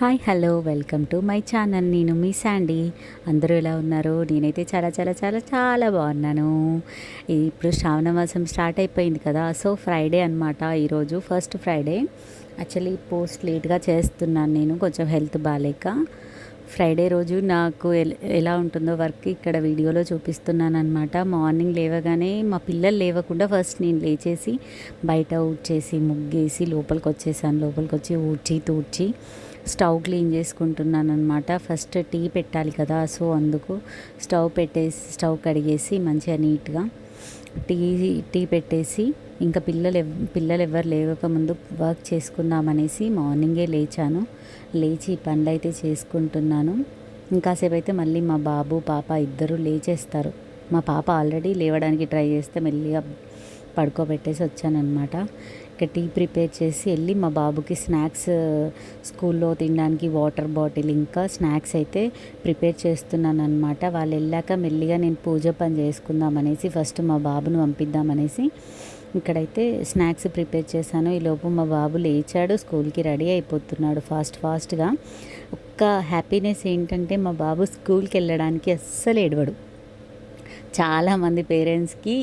Hi hello welcome to my channel. నేను మీ Sandy. అందరూ ఎలా ఉన్నారు? నేనైతే చాలా చాలా చాలా చాలా బాగున్నాను. ఇప్పుడు శ్రావణ మాసం స్టార్ట్ అయిపోయింది కదా, సో ఫ్రైడే అనమాట ఈరోజు, ఫస్ట్ ఫ్రైడే. యాక్చువల్లీ పోస్ట్ లేట్గా చేస్తున్నాను, నేను కొంచెం హెల్త్ బాగాలేక. ఫ్రైడే రోజు నాకు ఎలా ఉంటుందో వర్క్ ఇక్కడ వీడియోలో చూపిస్తున్నాను అనమాట. మార్నింగ్ లేవగానే మా పిల్లలు లేవకుండా ఫస్ట్ నేను లేచేసి బయట ఊడ్చేసి ముగ్గేసి లోపలికి వచ్చేసాను. లోపలికి వచ్చి ఊడ్చి తూడ్చి స్టవ్ క్లీన్ చేసుకుంటున్నాను అనమాట. ఫస్ట్ టీ పెట్టాలి కదా, సో అందుకు స్టవ్ కడిగేసి మంచిగా నీట్గా టీ పెట్టేసి ఇంకా పిల్లలు ఎవరు లేవకముందు వర్క్ చేసుకుందామనేసి మార్నింగే లేచి పనులు అయితే చేసుకుంటున్నాను. ఇంకాసేపు అయితే మళ్ళీ మా బాబు పాప ఇద్దరు లేచేస్తారు. మా పాప ఆల్రెడీ లేవడానికి ట్రై చేస్తే మెల్లిగా పడుకోబెట్టేసి వచ్చానమాట. ఇక టీ ప్రిపేర్ చేసి వెళ్ళి మా బాబుకి స్నాక్స్ స్కూల్లో తినడానికి వాటర్ బాటిల్ ఇంకా స్నాక్స్ అయితే ప్రిపేర్ చేస్తున్నాను అనమాట. వాళ్ళు వెళ్ళాక మెల్లిగా నేను పూజ పని చేసుకుందామనేసి ఫస్ట్ మా బాబును పంపిద్దామనేసి ఇక్కడైతే స్నాక్స్ ప్రిపేర్ చేశాను. ఈలోపు మా బాబు లేచాడు, స్కూల్కి రెడీ అయిపోతున్నాడు ఫాస్ట్గా. ఒక్క హ్యాపీనెస్ ఏంటంటే మా బాబు స్కూల్కి వెళ్ళడానికి అస్సలు ఏడవడు. చాలామంది పేరెంట్స్కి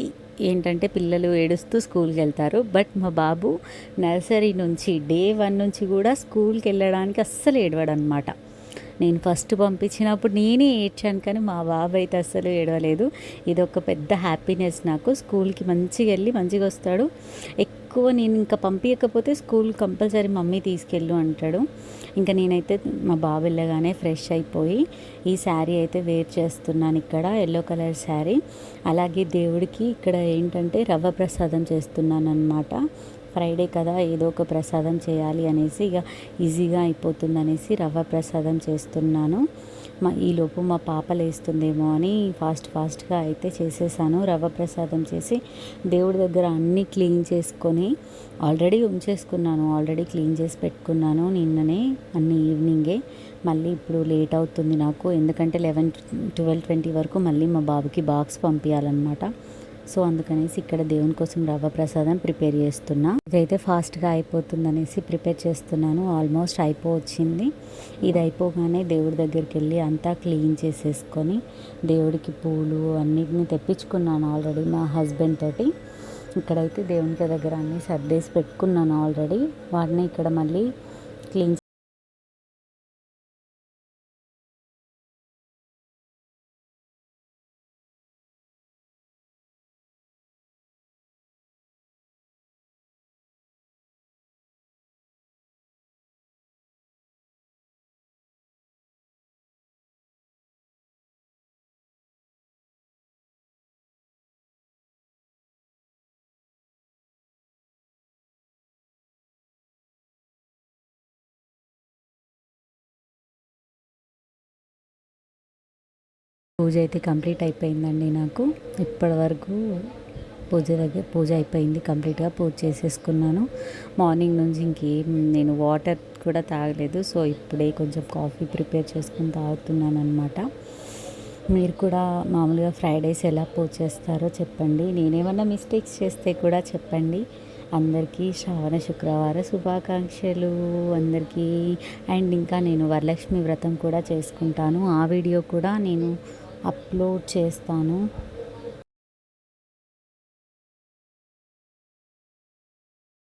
ఏంటంటే పిల్లలు ఏడుస్తూ స్కూల్కి వెళ్తారు, బట్ మా బాబు నర్సరీ నుంచి డే 1 నుంచి కూడా స్కూల్కి వెళ్ళడానికి అస్సలు ఏడవాడు అనమాట. నేను ఫస్ట్ పంపించినప్పుడు నేనే ఏడ్చాను, కానీ మా బాబు అయితే అస్సలు ఏడవలేదు. ఇది ఒక పెద్ద హ్యాపీనెస్ నాకు. స్కూల్కి మంచిగా వెళ్ళి మంచిగా వస్తాడు. ఎక్కువ నేను ఇంకా పంపించకపోతే స్కూల్ కంపల్సరీ మమ్మీ తీసుకెళ్ళు అంటాడు. ఇంకా నేనైతే మా బాబు వెళ్ళగానే ఫ్రెష్ అయిపోయి ఈ శారీ అయితే వేర్ చేస్తున్నాను. ఇక్కడ ఎల్లో కలర్ శారీ. అలాగే దేవుడికి ఇక్కడ ఏంటంటే రవ్వ ప్రసాదం చేస్తున్నాను అనమాట. ఫ్రైడే కదా, ఏదో ఒక ప్రసాదం చేయాలి అనేసి ఇక ఈజీగా అయిపోతుంది అనేసి రవ్వ ప్రసాదం చేస్తున్నాను. ఈలోపు మా పాప లేస్తుందేమో అని ఫాస్ట్గా అయితే చేసేసాను. రవ్వ ప్రసాదం చేసి దేవుడి దగ్గర అన్నీ క్లీన్ చేసుకొని ఆల్రెడీ క్లీన్ చేసి పెట్టుకున్నాను నిన్ననే, అన్ని ఈవినింగే. మళ్ళీ ఇప్పుడు లేట్ అవుతుంది నాకు, ఎందుకంటే 11-12-20 వరకు మళ్ళీ మా బాబుకి బాక్స్ పంపించాలన్నమాట. సో అందుకనేసి ఇక్కడ దేవుని కోసం రవ్వ ప్రసాదం ప్రిపేర్ చేస్తున్నా. ఇదైతే ఫాస్ట్గా అయిపోతుందనేసి ప్రిపేర్ చేస్తున్నాను. ఆల్మోస్ట్ అయిపోవచ్చింది. ఇది అయిపోగానే దేవుడి దగ్గరికి వెళ్ళి అంతా క్లీన్ చేసేసుకొని దేవుడికి పూలు అన్నిటిని తెప్పించుకున్నాను ఆల్రెడీ మా హస్బెండ్ తోటి. ఇక్కడైతే దేవునికి దగ్గర అన్నీ సర్దేసి పెట్టుకున్నాను ఆల్రెడీ. వాటిని ఇక్కడ మళ్ళీ క్లీన్ పూజ అయితే కంప్లీట్ అయిపోయిందండి నాకు. ఇప్పటి వరకు పూజ అయిపోయింది, కంప్లీట్గా పూజ చేసేసుకున్నాను. మార్నింగ్ నుంచి ఇంకేం నేను వాటర్ కూడా తాగలేదు. సో ఇప్పుడే కొంచెం కాఫీ ప్రిపేర్ చేసుకుని తాగుతున్నాను అనమాట. మీరు కూడా మామూలుగా ఫ్రైడేస్ ఎలా పూజ చేస్తారో చెప్పండి. నేనేమన్నా మిస్టేక్స్ చేస్తే కూడా చెప్పండి. అందరికీ శ్రావణ శుక్రవార శుభాకాంక్షలు అందరికీ. అండ్ ఇంకా నేను వరలక్ష్మి వ్రతం కూడా చేసుకుంటాను. ఆ వీడియో కూడా నేను అప్లోడ్ చేస్తాను.